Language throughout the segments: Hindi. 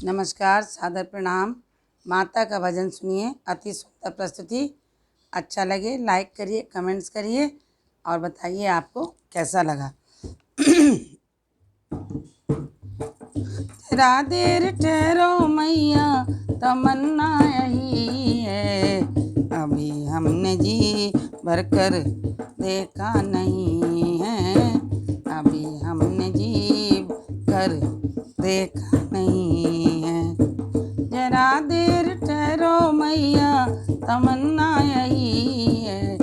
नमस्कार, सादर प्रणाम। माता का भजन सुनिए, अति सुंदर प्रस्तुति। अच्छा लगे लाइक करिए, कमेंट्स करिए और बताइए आपको कैसा लगा। जरा देर ठहरो मैया, तमन्ना यही है, अभी हमने जी भरकर देखा नहीं है, अभी हमने जी भर देखा नहीं है। जरा देर ठहरो मैया, तमन्ना यही है,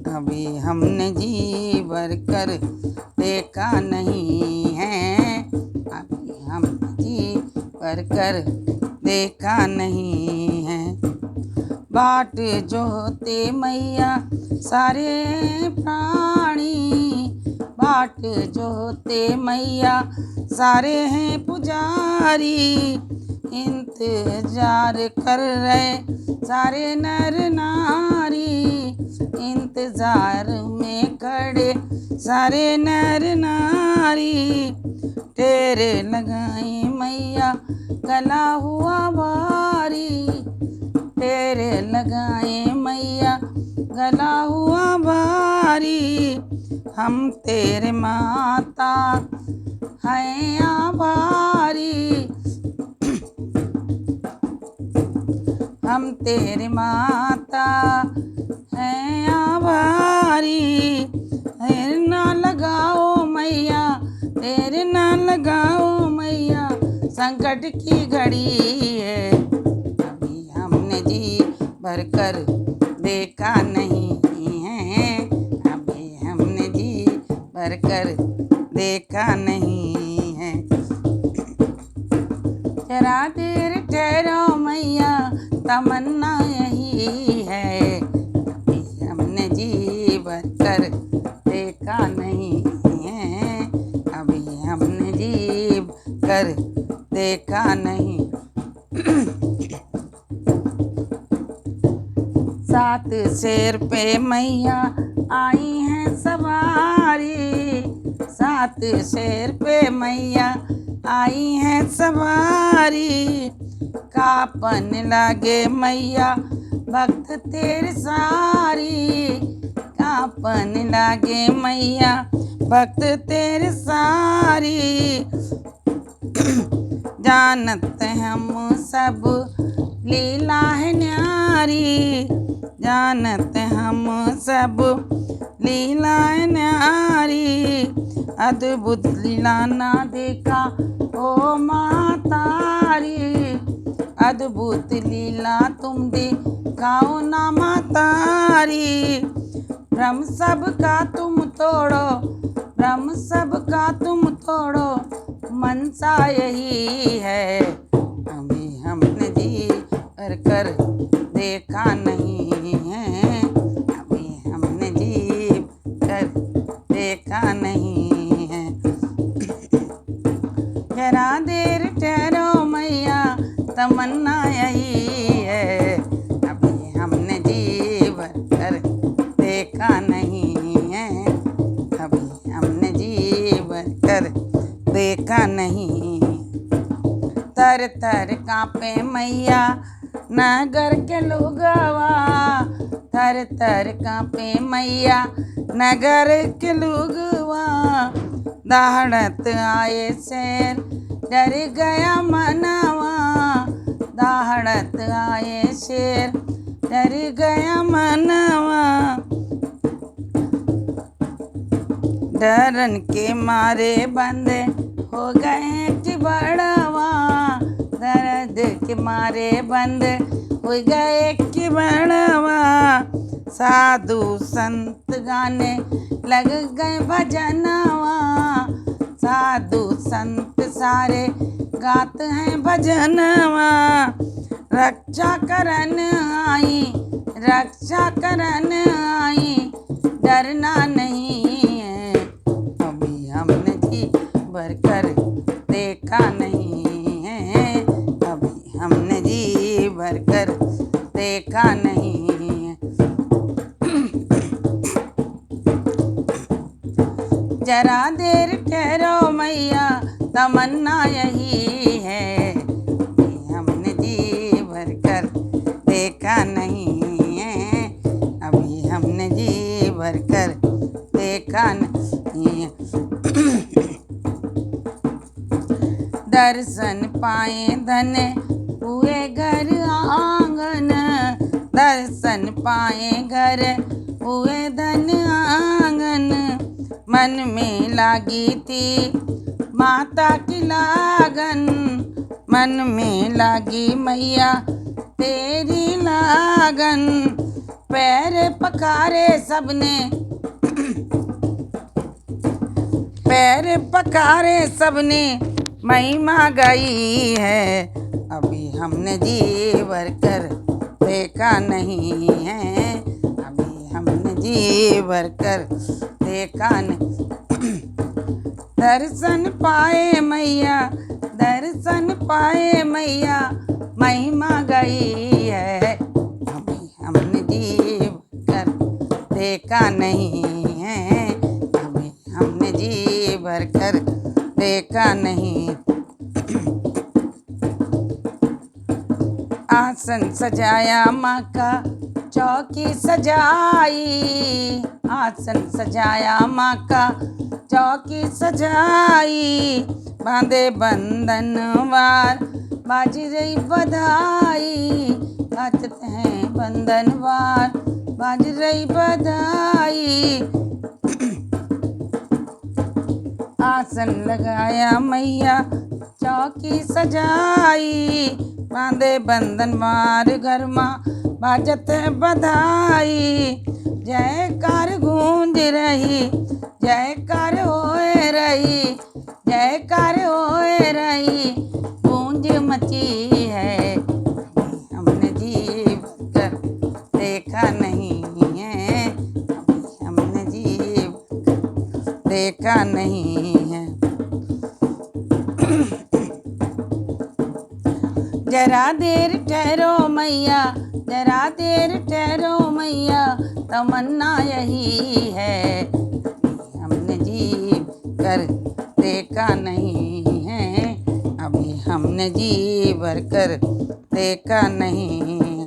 अभी हमने जी भरकर देखा नहीं है, अभी हमने जी भरकर देखा नहीं है। बाट जो होते मैया सारे प्राणी, बाट जो होते मैया सारे हैं पुजारी, इंतजार कर रहे सारे नर नारी, इंतजार में खड़े सारे नर नारी, तेरे लगाए मैया गला हुआ भारी, तेरे लगाए मैया गला हुआ भारी, हम तेरे माता हैं आभारी, हम तेरे माता हैं आभारी। तेरे ना लगाओ मैया, तेरे ना लगाओ मैया, संकट की घड़ी है, अभी हमने जी भरकर देखा नहीं है, अभी हमने जी भरकर देखा नहीं है। जरा देर ठहरो मैया, तमन्ना यही है, अभी हमने जी भरकर देखा नहीं है, अभी हमने जी भरकर देखा नहीं। सात शेर पे मैया आई हैं सवारी, सात शेर पे मैया आई हैं सवारी, कापन लागे मैया भक्त तेरे सारी, कापन लागे मैया भक्त तेरे सारी, जानत हम सब लीला है न्यारी, जानत हम सब लीला है न्यारी, अद्भुत लीला ना देखा ओ मातारी, अद्भुत लीला तुम दिखाओ ना मातारी, भ्रम सब का तुम तोड़ो, भ्रम सब का तुम तोड़ो, मनसा यही है, अभी हमने जी भरकर देखा नहीं है, अभी हमने जी भर देखा नहीं है। जरा देर ठहरो मैया, तमन्ना यही है, अभी हमने जी भरकर देखा नहीं है, अभी हमने जी भरकर देखा नहीं। तर तर कांपे मैया नगर के लोगवा, तर तर कांपे मैया नगर के लोगवा, दहाड़त आए शेर डर गया मनवा, दहाड़त आए शेर डर गया मनवा, डरन के मारे बंदे हो गए चिबड़वा, दर्द के मारे बंद हो गए चिबड़वा, साधु संत गाने लग गए भजनवा, साधु संत सारे गाते हैं भजनवा, रक्षा करन आई, रक्षा करन आई, डरना नहीं है, अभी हमने जी भरकर देखा नहीं है, अभी हमने जी भरकर देखा नहीं है। जरा देर ठहरो मैया, तमन्ना यही है, दर्शन पाए धन हुए घर आंगन, दर्शन पाए घर हुए धन आंगन। मन में लागी थी माता की लागन, मन में लागी मैया तेरी लागन। पैर पखारे सबने पैर पखारे सबने महिमा गाई है, अभी हमने जी भर कर देखा नहीं है, अभी हमने जी भर कर देखा नहीं। दर्शन पाए मैया, दर्शन पाए मैया महिमा गई है, अभी हमने जी भर कर देखा नहीं है, अभी हमने जी भर कर देखा नहीं। आसन सजाया माँ का चौकी सजाई, आसन सजाया माँ का चौकी सजाई। बांधे बंधनवार बाज रही बधाई, बाजते हैं बंधनवार बाज रही बधाई। आसन लगाया मैया चौकी सजाई, बांधे बंधन मार घर माँ बाजत बधाई। जयकार गूंज रही, जयकार होए रही, जयकार होए रही, गूंज मची है, हमने जी भर कर देखा नहीं है, हमने जी भर देखा नहीं है। जरा देर ठहरो मैया, जरा देर ठहरो मैया, तमन्ना यही है, हमने जी कर देखा नहीं है, अभी हमने जी भर कर देखा नहीं।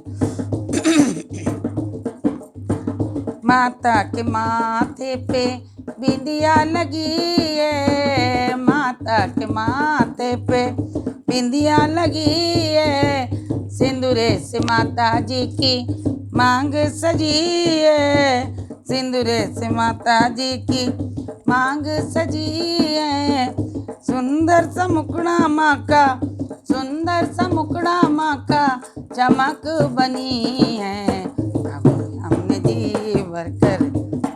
माता के माथे पे बिंदिया लगी है, माता के माथे पे बिंदिया लगी है, सिंदूरे से माता जी की मांग सजी है, सिंदूरे से माता जी की मांग सजी है। सुंदर सा मुखड़ा माँ का, सुंदर सा मुखड़ा माँ का चमक बनी है, अभी हमने जी भर कर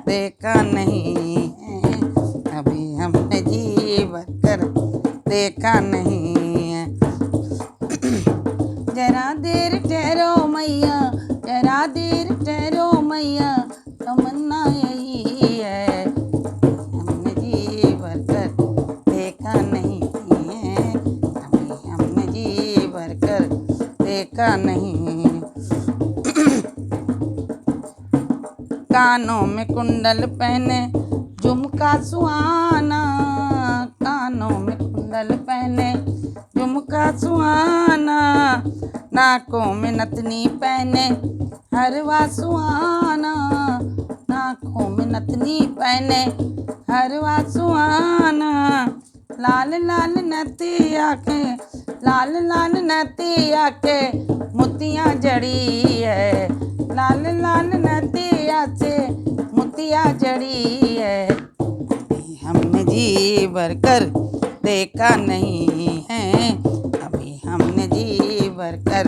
देखा नहीं है, अभी हमने जी भर कर देखा नहीं है। जरा देर ठहरो मैया, जरा देर ठहरो मैया, तमन्ना यही है, हमने जी भर कर देखा नहीं है, अभी हमने जी भर कर देखा नहीं। कानों में कुंडल पहने झुमका सुहाना, कानों में कुंडल पहने झुमका सुहाना, नाकों में नथनी पहने हरवा सुहाना, नाकों में नथनी पहने हरवा सुहाना। लाल लाल नथिया के, लाल लाल नथिया के मोतियाँ जड़ी है, लाल लाल नथिया से मोतिया जड़ी है, हमने जी भर कर देखा नहीं है, अभी हमने जी भर कर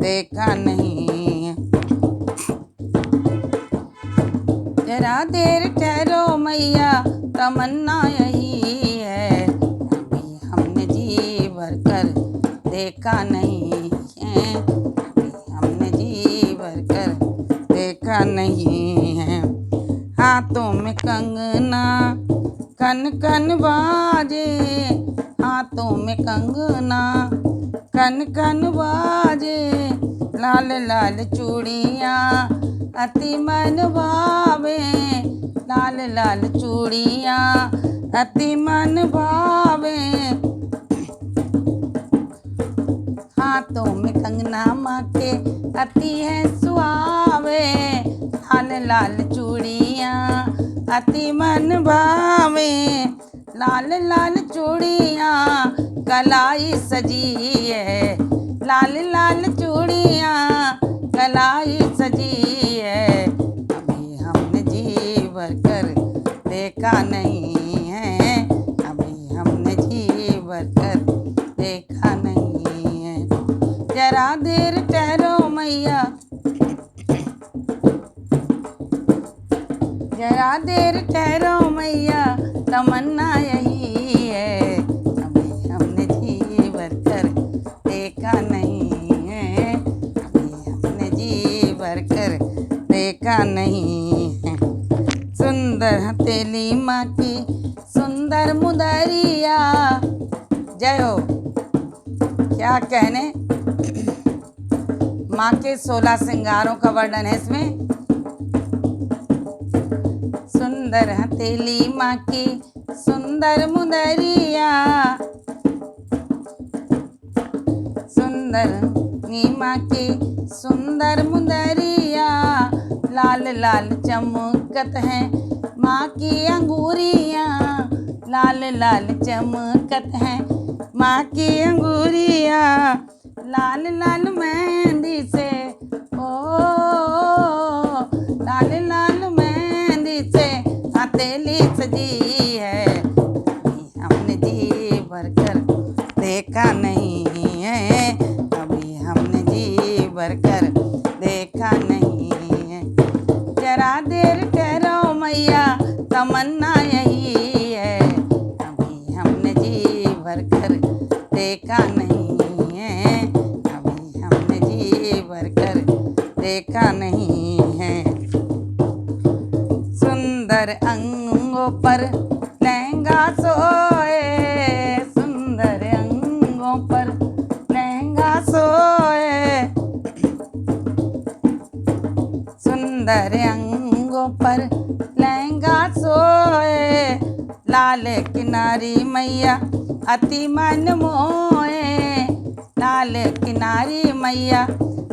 देखा नहीं है। जरा देर ठहरो मैया, तमन्ना यही है, अभी हमने जी भर कर देखा नहीं है, अभी हमने जी भर कर देखा नहीं है। हाथों में कंगना कन कन बाजे, हाथों में कंगना कन कन बाजे, लाल लाल चूड़ियाँ अति मन भावे, लाल लाल चूड़ियाँ अति मन भावे। हाथों में कंगना माँ के अति है सुहावे, लाल लाल चूड़ियाँ अति मन भावे, लाल लाल चूड़ियाँ कलाई सजी है, लाल लाल चूड़ियाँ कलाई सजी है। अभी हमने जी भर कर देखा नहीं है, अभी हमने जी भर कर देखा नहीं है। जरा देर ठहरो मैया, जरा देर ठहरो मैया, तमन्ना यही है। अभी हमने जी भर कर देखा नहीं है, अभी हमने जी भर कर देखा नहीं है। सुंदर हथेली माँ की सुंदर मुदरिया, जय हो। क्या कहने, माँ के 16 श्रृंगारों का वर्णन है इसमें। सुंदर हथेली माँ की सुंदर मुदरिया, सुंदर माँ की सुंदर मुदरिया, लाल लाल चमकत हैं माँ की अंगूरियाँ, लाल लाल चमकत हैं माँ की अंगूरियाँ, लाल लाल मेहंदी से ओ, लाल लाल मेहंदी से हथेली सजी है। अभी हमने जी भर कर देखा नहीं है, अभी हमने जी भर कर देखा नहीं है। जरा देर ठहरो मैया, तमन्ना यही है। अभी हमने जी भर कर देखा नहीं है, अभी हमने जी भर कर देखा नहीं है। सुंदर अंगों पर लहंगा सोए, सुंदर अंगों पर लहंगा सोए, सुंदर अंगों पर लहंगा सोए, लाल किनारी मैया अति मन मोहे, लाल किनारी मैया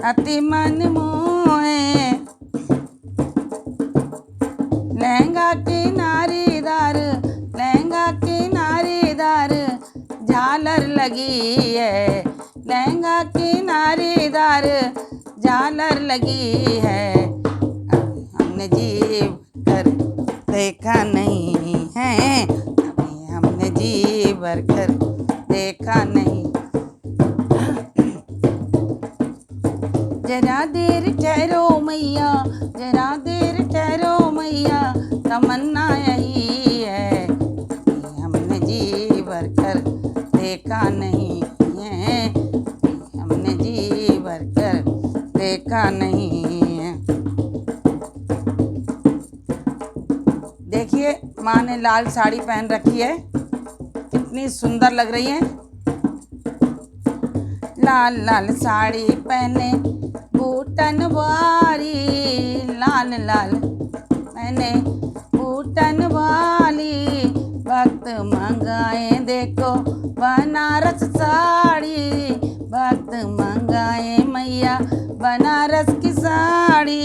अति मन मोहे, लहंगा किनारीदार, लहंगा किनारीदार झालर लगी है, लहंगा किनारीदार झालर लगी है। अभी हमने जी भर देखा नहीं है, अभी हमने जी भर कर देखा नहीं। जरा देर ठहरो मैया, जरा देर ठहरो मैया, तमन्ना यही है। अभी हमने जी भर कर देखा नहीं है, अभी हमने जी भर कर देखा नहीं है। देखिए माँ ने लाल साड़ी पहन रखी है, कितनी सुंदर लग रही है। लाल लाल साड़ी पहने बूटन वाली, लाल लाल पहने बूटन वाली, भक्त मंगाए देखो बनारस साड़ी, भक्त मंगाए मैया बनारस की साड़ी,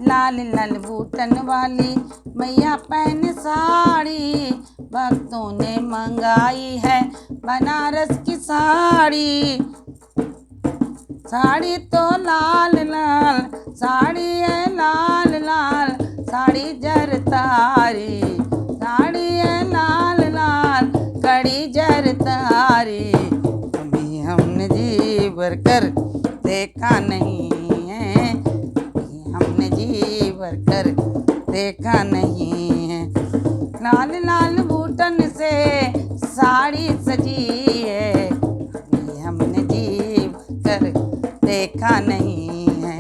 लाल लाल बूटन वाली मैया पहन साड़ी, भक्तों ने मंगाई है बनारस की साड़ी। साड़ी तो लाल लाल साड़ी है, लाल लाल साड़ी जरतारी, साड़ी है लाल लाल कड़ी जरतारी। अभी हमने जी भर कर देखा नहीं है, अभी हमने जी भर कर देखा नहीं है। लाल लाल बूटन से साड़ी सजी है, अभी हमने जी भर कर देखा नहीं है।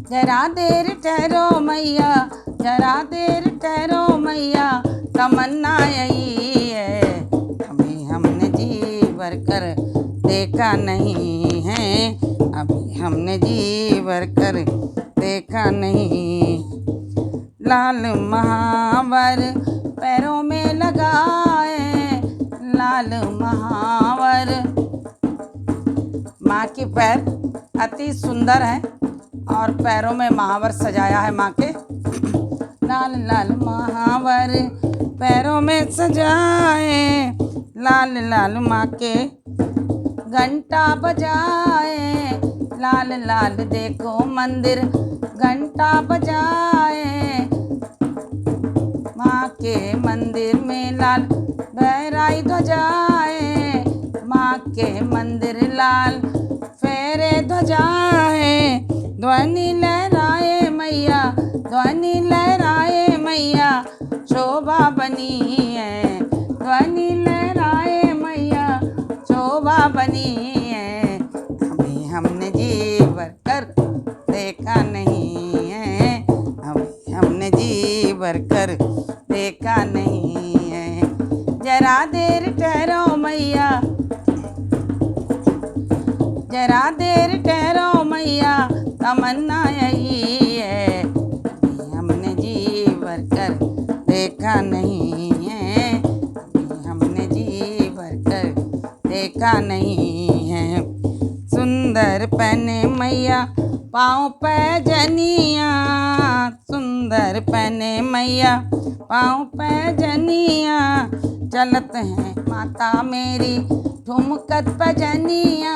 जरा देर ठहरो मैया, जरा देर ठहरो मैया, तमन्ना यही है। अभी हमने जी भर कर देखा नहीं है, अभी हमने जी भर कर देखा नहीं। लाल महावर पैरों में लगाए, लाल महावर। माँ के पैर अति सुंदर हैं और पैरों में महावर सजाया है माँ के। लाल लाल महावर पैरों में सजाए, लाल लाल माँ के घंटा बजाए, लाल लाल देखो मंदिर घंटा बजाए, माँ के मंदिर में लाल बहराई ध्वजाए, माँ के मंदिर लाल फेरे ध्वजाए, ध्वनि लहराए मैया, ध्वनि लहराए मैया, शोभा बनी है, ध्वनि लहराए मैया, शोभा बनी है। अभी हमने जी भर कर देखा नहीं है, अभी हमने जी भर कर देखा नहीं है। जरा देर ठहरो मैया, जरा देर ठहरो मैया, तमन्ना यही है, अभी हमने जी भर कर देखा नहीं है, अभी हमने जी भर कर देखा नहीं है। सुंदर पहने मैया पाँव पैजनिया, सुंदर पहने मैया पाँव पैजनिया, चलत है माता मेरी ठुमकत भजनिया,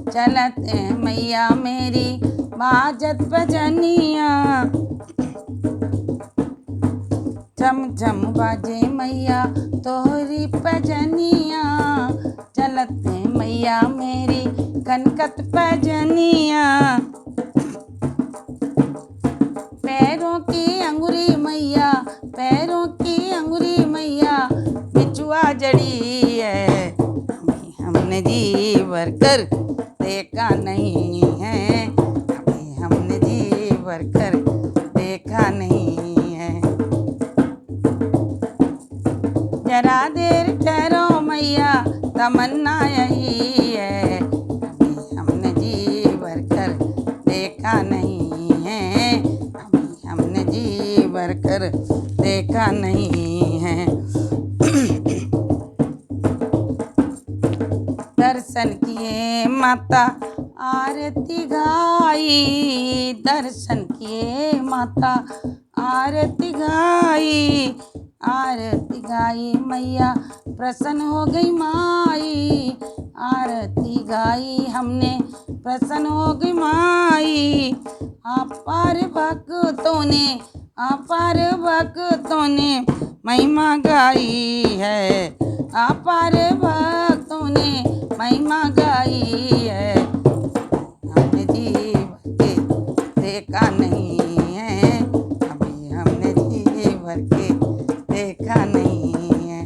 चलत है मैया मेरी बाजत भजनिया, झम झम बाजे मैया तोहरी भजनिया, चलत है मैया मेरी कनकत भजनिया, पैरों की अंगुरी मैया, पैरों की अंगुरी मैया, बिचुआ जड़ी है, अभी हमने जी भर कर देखा नहीं है, अभी हमने जी भर कर देखा नहीं है। जरा देर ठहरो मैया, तमन्ना यही है, अभी हमने जी भर कर देखा नहीं है, अभी हमने जी भर कर देखा नहीं है। दर्शन किए माता आरती गाई, दर्शन किए माता आरती गाई, आरती गाई मैया प्रसन्न हो गई माई, आरती गाई हमने प्रसन्न हो गई माई, अपार भक्तों ने, अपार भक्तों ने महिमा गाई है, अपार भक्तों ने महिमा गाई है। हमने जी भर के देखा नहीं है, अभी हमने जी भर के देखा नहीं है।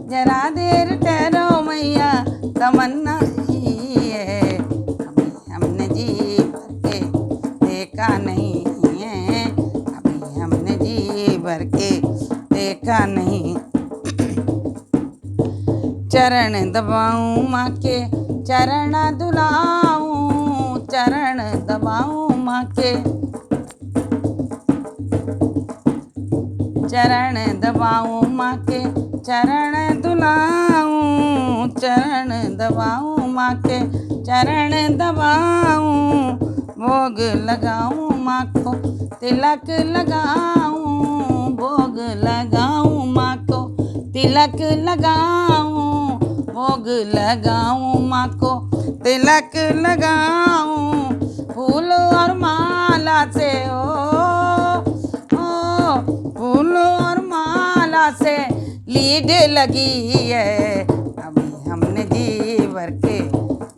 जरा देर ठहरो मैया, तमन्ना ही है, अभी हमने जी भर के देखा नहीं है, अभी हमने जी भर के देखा नहीं। चरण दबाऊं माँ के चरण दुलाऊं, चरण दबाऊं माँ के चरण दबाऊं माँ के चरण दुलाऊं, चरण दबाऊं माँ के चरण दबाऊं, भोग लगाऊं माँ को तिलक लगाऊं, भोग लगाऊं माँ को तिलक लगाऊं, भोग लगाऊं माँ को तिलक लगाऊं, फूल और माला से फूल और माला से लीड लगी है, अभी हमने जी भर के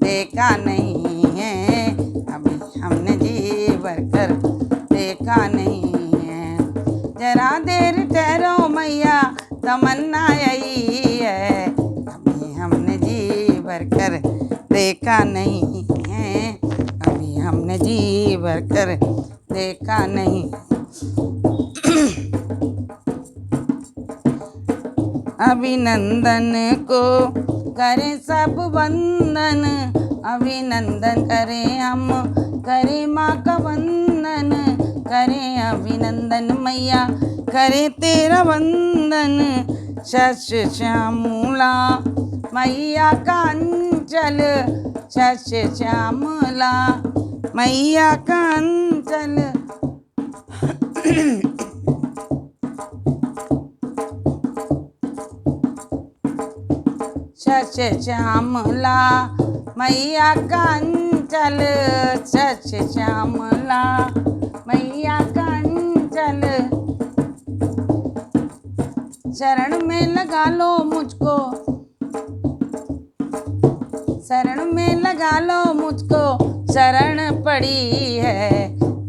देखा नहीं है, अभी हमने जी भर कर देखा नहीं है। जरा देर ठहरो मैया, तमन्ना यही है, अभी हमने जी भर कर देखा नहीं है, अभी हमने जी भर कर देखा नहीं। अभिनंदन को करें सब वंदन, अभिनंदन करें हम, करें माँ का वंदन, करें अभिनंदन मैया, करें तेरा वंदन, शस्य श्यामला मैया का अंचल, शस्य श्यामला मैया का अंचल, शश श्यामला मैया का अंचल, शश श्यामला मैया का अंचल। शरण में लगा लो मुझको, शरण में लगा लो मुझको, शरण पड़ी है।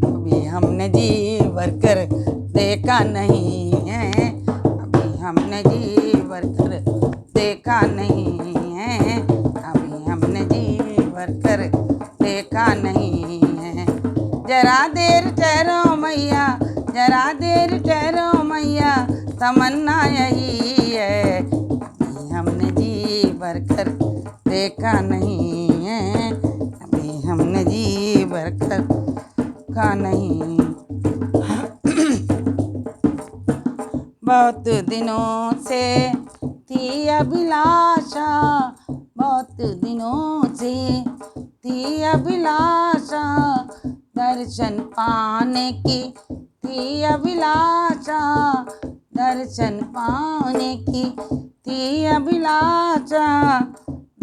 अभी हमने जी भरकर देखा नहीं है, अभी हमने जी भरकर देखा नहीं है, अभी हमने जी भरकर देखा नहीं है। जरा देर ठहरो मैया, जरा देर ठहरो मैया, तमन्ना यही है। अभी हमने जी भरकर देखा नहीं है, अभी हमने जी भरकर देखा नहीं। बहुत दिनों से थी अभिलाषा, बहुत दिनों से थी अभिलाषा, दर्शन पाने की थी अभिलाषा, दर्शन पाने की थी अभिलाषा,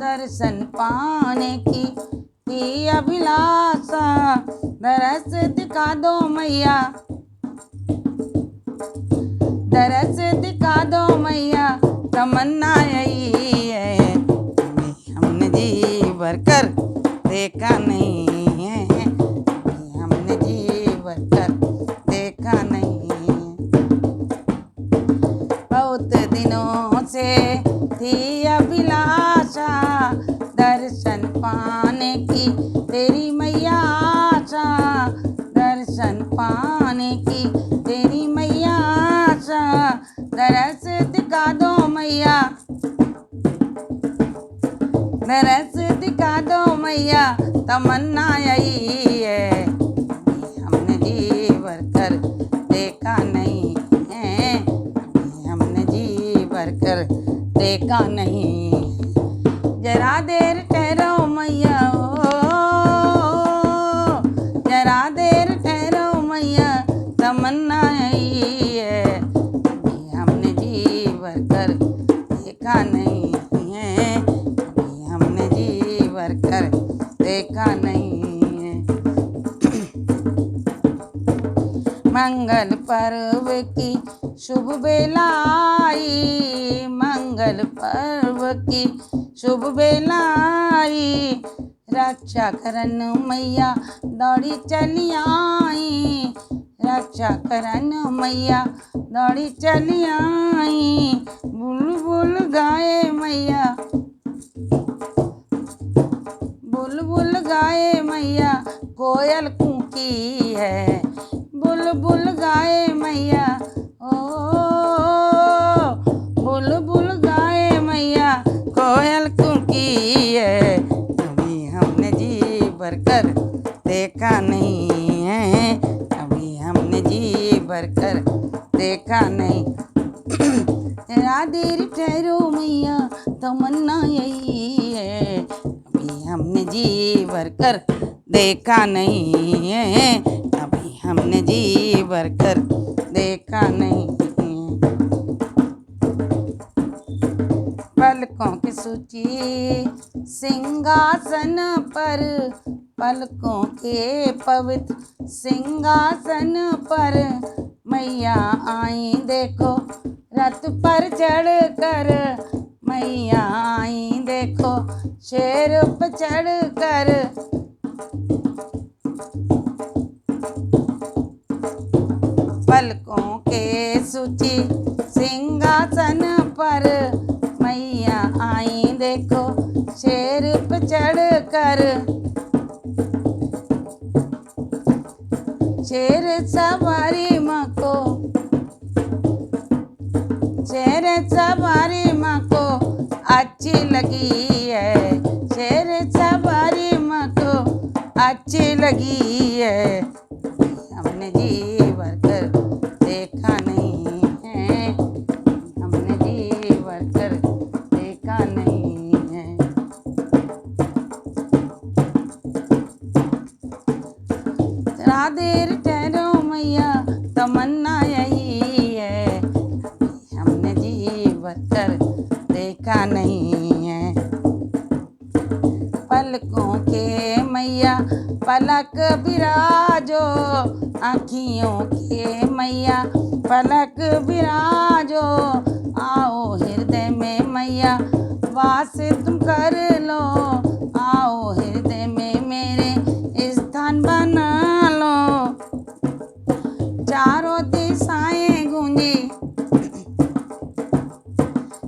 दर्शन पाने की थी अभिलाषा। दरस दिखा दो मैया, दरस दिखा दो मैया, तमन्ना यही है। अभी हमने जी भरकर देखा नहीं है, अभी हमने जी भरकर देखा नहीं है। बहुत दिनों से थी अभिलाषा, दर्शन पाने की तेरी मैया आशा, दर्शन पाने की तेरी मैया आशा। दरस दिखा दो मैया, दरस दिखा दो मैया, तमन्ना यही है। अभी हमने जी भरकर देखा नहीं है, अभी हमने जी भरकर देखा नहीं। जरा देर ठहरो मैया, ओ जरा देर ठहरो मैया, तमन्ना यही है। अभी हमने जी भरकर देखा नहीं है, अभी हमने जी भरकर देखा नहीं है। मंगल पर्व की शुभ बेला आई, मंगल पर्व की शुभ बेला आई, रक्षा करन मैया दौड़ी चली आई, रक्षा करन मैया दौड़ी चली आई। बुलबुल गाए मैया, बुलबुल गाए मैया, कोयल कूकी है, बुलबुल गाए मैया, ओ बुलबुल गाए मैया, कोयल कूकी है। अभी हमने जी भरकर देखा नहीं है, अभी हमने जी भरकर देखा नहीं। जरा देर ठहरो मैया, तमन्ना यही है। अभी हमने जी भरकर देखा नहीं है, अभी हमने जी भरकर देखा नहीं है। पलकों की सूची सिंहासन पर, पलकों के पवित्र सिंहासन पर, मैया आई देखो रथ पर चढ़ कर, मैया आई देखो शेर पर चढ़ कर। पलकों के सूची सिंहासन पर, मैया आई देखो शेर पे चढ़ कर। शेर सवारी माँ को, शेर सवारी माँ को अच्छी लगी है, शेर सवारी माँ को अच्छी लगी है। हमने जी भरकर देखा नहीं है, हमने जी भरकर देखा नहीं है। जरा देर ठहरो मैया, तमन्ना यही है। हमने जी भरकर देखा नहीं है, पलकों के मैया पलक बिराजो, आँखियों के मैया पलक बिराजो, आओ हृदय में मैया वास तुम कर लो, आओ हृदय में मेरे स्थान बना लो। चारों दिशाएं गूंजी,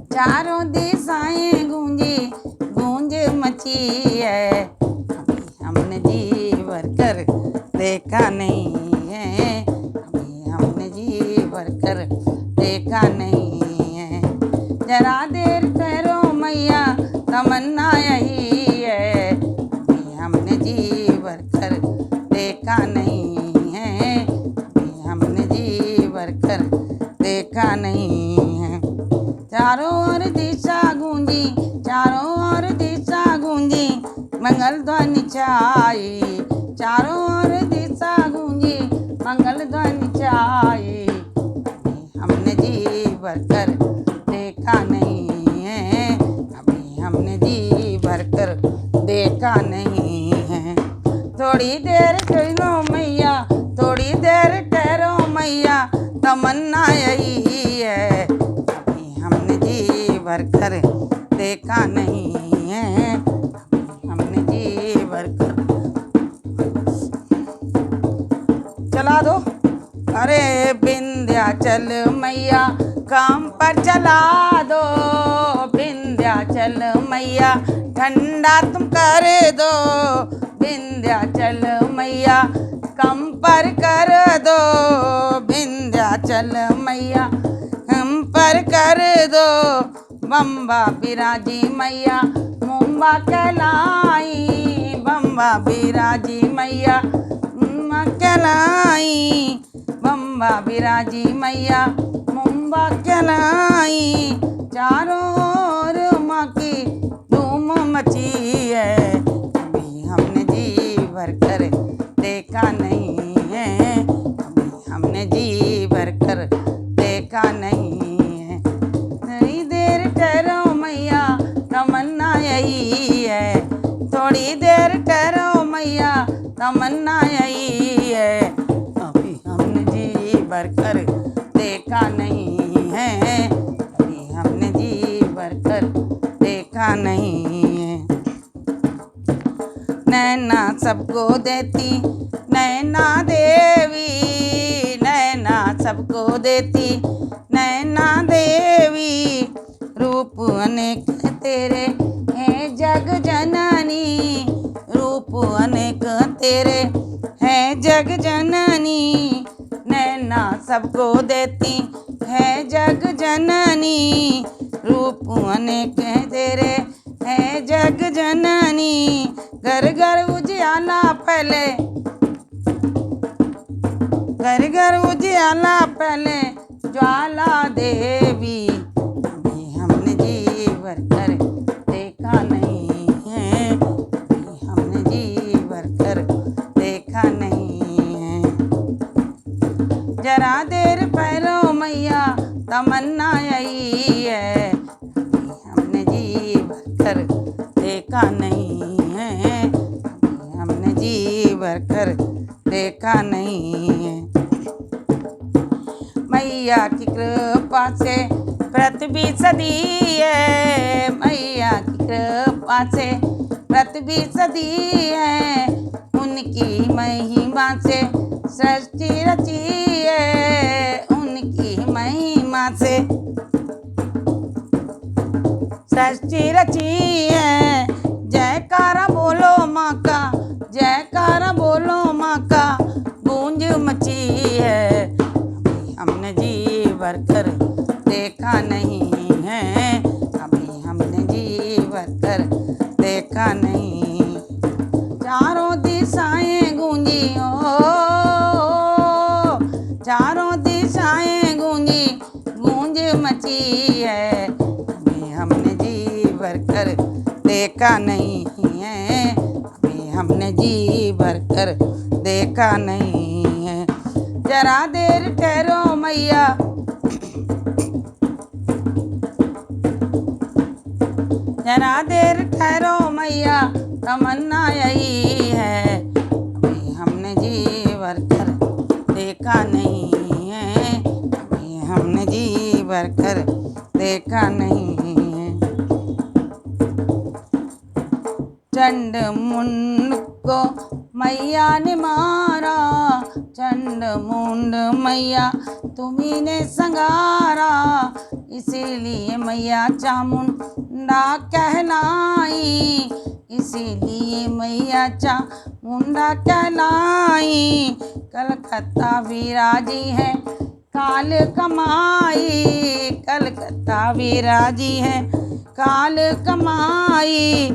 चारों दिशाएं गूंजी, गूंज मची है, अभी हमने जी भर कर देखा नहीं है, अभी हमने जी भर कर देखा नहीं है। जरा देर ठहरो मैया तमन्ना यही है, अभी हमने जी भर कर देखा नहीं है, अभी हमने जी भर कर देखा नहीं है। चारों ओर दिशा गूंजी, चारों ओर दिशा गूंजी, मंगल ध्वनि छाई, चारों ओर दिशा गूंजी, मंगल ध्वनि छाई, हमने जी भर कर देखा नहीं है, अभी हमने जी भर कर देखा नहीं है। थोड़ी देर ठहरो मैया, थोड़ी देर ठहरो मैया तमन्ना यही है, अभी हमने जी भर कर देखा नहीं है, अभी हमने जी भर कर चला दो। अरे विंध्याचल मैया काम पर चला दो, विंध्याचल मैया ठंडा तुम कर दो, विंध्याचल मैया कम पर कर दो, विंध्याचल मैया हम पर कर दो। बम्बा बिराजी मैया मुंबा कहलाई, बम्बा बिराजी मैया मुंबा कहलाई, बम्बा बिराजी मैया मुंबा कहलाई, चारों ओर माँ की धूम मची है, अभी हमने जी भर कर देखा नहीं है, अभी हमने जी भर कर देखा नहीं है। थोड़ी देर ठहरो मैया तमन्ना यही है, थोड़ी देर ठहरो मैया तमन्ना यही है, अभी हमने जी भर कर देखा नहीं है, अभी हमने जी भर कर देखा नहीं है। नैना सबको देती नैना देवी, नैना सबको देती नैना देवी, रूप अनेक तेरे है जग जननी, रूप अनेक तेरे है जग जननी, नैना सबको देती है जग जननी, रूप अनेक तेरे है जग जननी, घर घर उजियाला पहले, घर घर उजियाला पहले ज्वाला देवी, अभी हमने जी भर कर देखा नहीं है, अभी हमने जी भर कर देखा नहीं है। जरा देर ठहरो मैया तमन्ना यही है, अभी हमने जी भर कर देखा नहीं है, अभी हमने जी भर कर देखा नहीं है। मैया की कृपा से पृथ्वी सदी है, मैया की कृपा से पृथ्वी सदी है, उनकी महिमा से सृष्टि रची है, उनकी महिमा से सृष्टि रची है। जयकारा बोलो माँ का, जयकारा बोलो माँ का गूंज मची है, अभी हमने जी भर कर देखा नहीं है, अभी हमने जी भर कर देखा नहीं। चारों दिशाएं गूंजी ओ, चारों दिशाएं गूंजी, गूंज मची है, अभी हमने जी भर कर देखा नहीं है, अभी हमने जी भर कर देखा नहीं है। जरा देर ठहरो मैया, जरा देर ठहरो मैया तमन्ना यही है, अभी हमने जी भर कर देखा नहीं है, अभी हमने जी भर कर देखा नहीं है। चंड मुंड को मैया ने मारा, चंड मुंड मैया तुम्ही ने संगारा, इसीलिए मैया चामुंडा कहलाई, इसीलिए मैया चामुंडा कहलाई। कलकत्ता विराजी है काल कमाई, कलकत्ता विराजी है काल कमाई।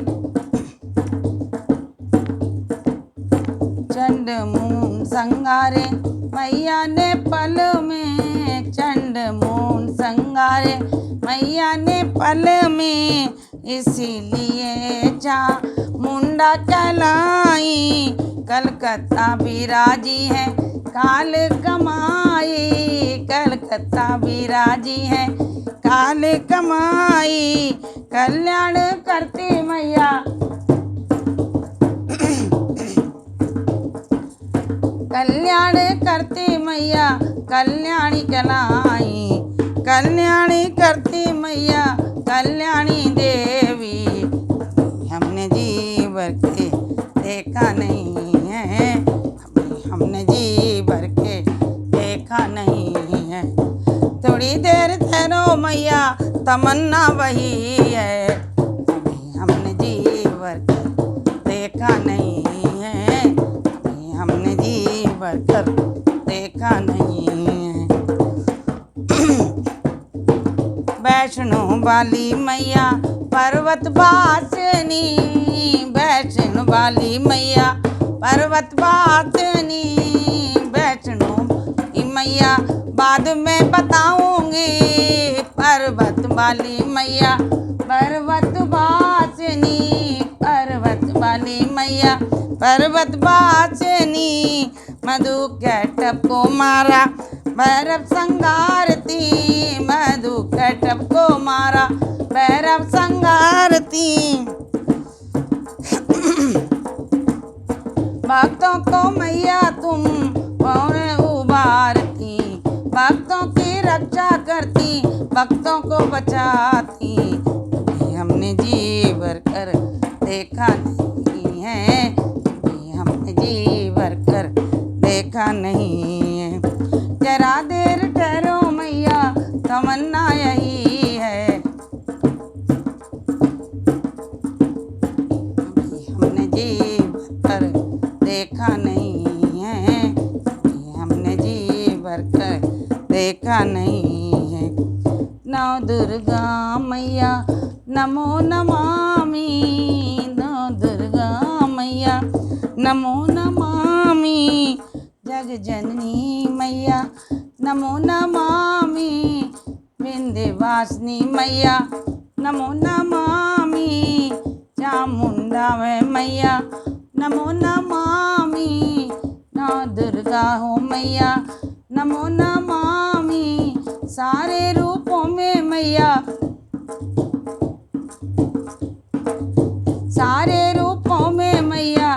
चंड मून संगारे मैया ने पल में, चंड मून संगारे मैया ने पल में, इसीलिए चामुंडा कहलाई। कलकत्ता विराजी है काल कमाई, कलकत्ता विराजी है काल कमाई। कल्याण करती मैया कल्याण करती मैया कल्याणी कलाई, कल्याणी करती मैया कल्याणी देवी, हमने जी भर के देखा नहीं है, हमने जी भर के देखा नहीं है। थोड़ी देर ठहरो मैया तमन्ना वही है, हमने जी भर के देखा नहीं है, हमने जी भर कर देखा नहीं है। वैष्णो वाली मैया पर्वत वासिनी, वैष्णो वाली मैया पर्वत वासिनी, वैष्णो मैया बाद में बताऊंगी, पर्वत वाली मैया पर्वत वासिनी, पर्वत वाली मैया पर्वत वासिनी। मधु कैटब को मारा भैरव संगारती, मधु कैटब को मारा भैरव संगारती। भक्तों को मैया तुम कौन उबारती, भक्तों की रक्षा करती, भक्तों को बचाती, हमने जी भर कर देखा नहीं है, हमने जी भर कर देखा नहीं है। जरा देर ठहरो मैया तमन्ना यही है, हमने जी भर कर देखा नहीं है, हमने जी भर कर देखा नहीं है। नौ दुर्गा मैया नमो नमामि, नौ दुर्गा मैया नमो नमामि, जग जननी मैया नमो नमामि, विंध्यवासिनी मैया नमो नमामि, चामुंडा मैया नमो नमामि, नौ दुर्गा हो मैया नमो नमामि। सारे रूपों में मैया, सारे रूपों में मैया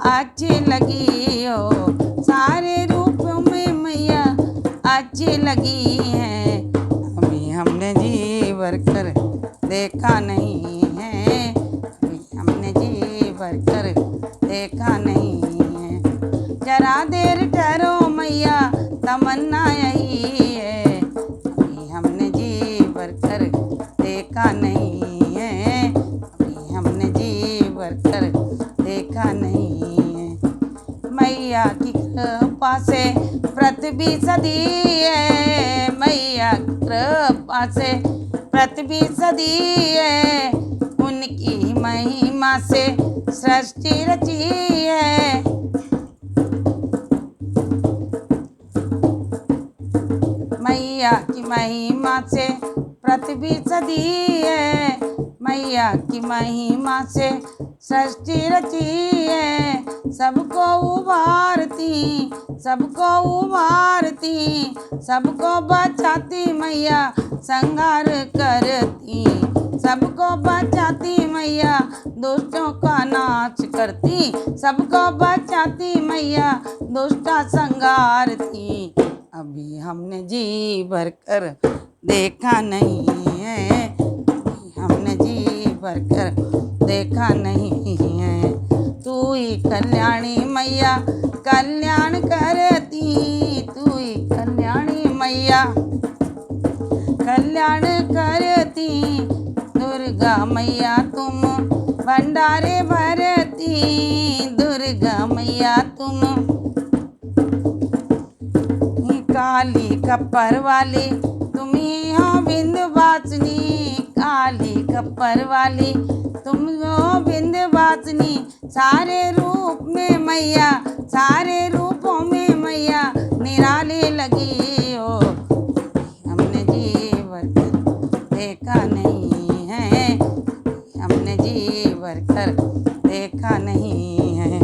अच्छी लगी हो, सारे रूपों में मैया अच्छी लगी है, अभी हमने जी भर कर देखा नहीं है, अभी हमने जी भर कर देखा नहीं है। जरा देर ठहरो मैया तमन्ना यही है, अभी हमने जी भर कर देखा नहीं है, अभी हमने जी भर कर देखा नहीं है। मैया की कृपा से पृथ्वी सदी है, मैया की कृपा से पृथ्वी सदी है, उनकी महिमा से सृष्टि रची है। मैया की महिमा से पृथ्वी सदी है, मैया की महिमा से सृष्टि रची है, सबको उबारती, सबको उबारती, सबको बचाती मैया संहार करती, सबको बचाती मैया दुष्टों का नाश करती, सबको बचाती मैया दुष्टा संगारती। अभी हमने जी भर कर देखा नहीं है, हमने जी भर कर देखा नहीं है। तू ही कल्याणी मैया कल्याण करती, तू ही कल्याणी मैया कल्याण करती। दुर्गा मैया तुम भंडारे भरती, दुर्गा मैया तुम काली कप्पर वाली तुम ही हो विंध्यवासिनी, काली कप्पर वाली तुम हो विंध्यवासिनी। सारे रूप में मैया, सारे रूपों में मैया निराली लगी हो। हमने जी भर कर देखा नहीं है, हमने जी भर कर देखा नहीं है।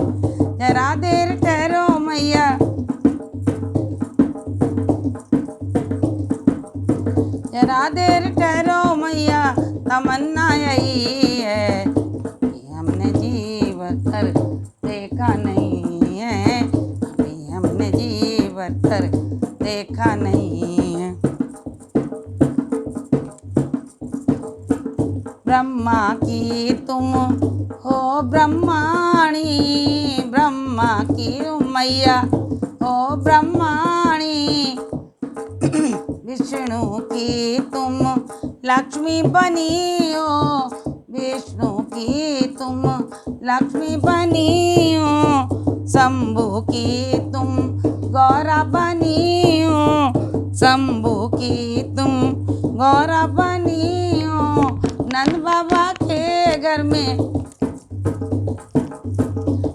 जरा देर ठहरो मैया, जरा देर ठहरो मैया, तमन्ना यही है कि हमने जी भर कर देखा नहीं है, अभी हमने जी भर कर देखा नहीं है। ब्रह्मा की तुम हो ब्रह्माणी, ब्रह्मा की मैया हो ब्रह्माणी। विष्णु की तुम लक्ष्मी बनी हो, विष्णु की तुम लक्ष्मी बनी हो। शंभु की तुम गौरा बनी हो, शंभु की तुम गौरा बनी हो। नंद बाबा के घर में,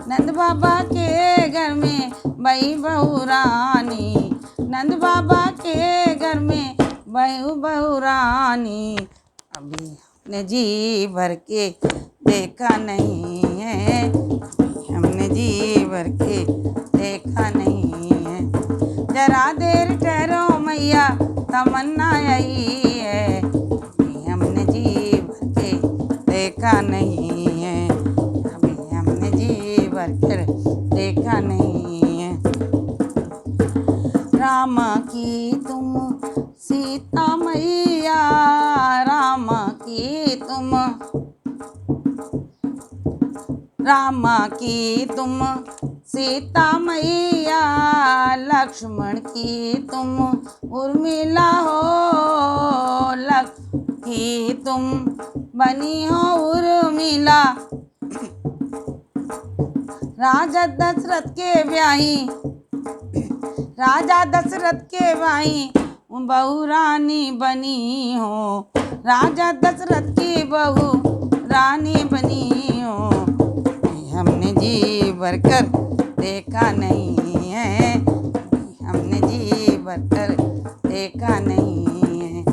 नंद बाबा के घर में बही बहू रानी, नंद बाबा के घर में बहू रानी। अभी हमने जी भर के देखा नहीं है, हमने जी भर के देखा नहीं है। जरा देर ठहरो मैया, तमन्ना यही है कि हमने जी भर के देखा नहीं है, अभी हमने जी भर कर देखा नहीं है। राम की तुम सीता मैया, राम की तुम, राम की तुम सीता मैया। लक्ष्मण की तुम उर्मिला हो, लक्ष्मण की तुम बनी हो उर्मिला। राजा दशरथ के ब्याही, राजा दशरथ के भाई बहू रानी बनी हो, राजा दशरथ की बहू रानी बनी हो। हमने जी भर कर देखा नहीं है, हमने जी भर कर देखा नहीं है।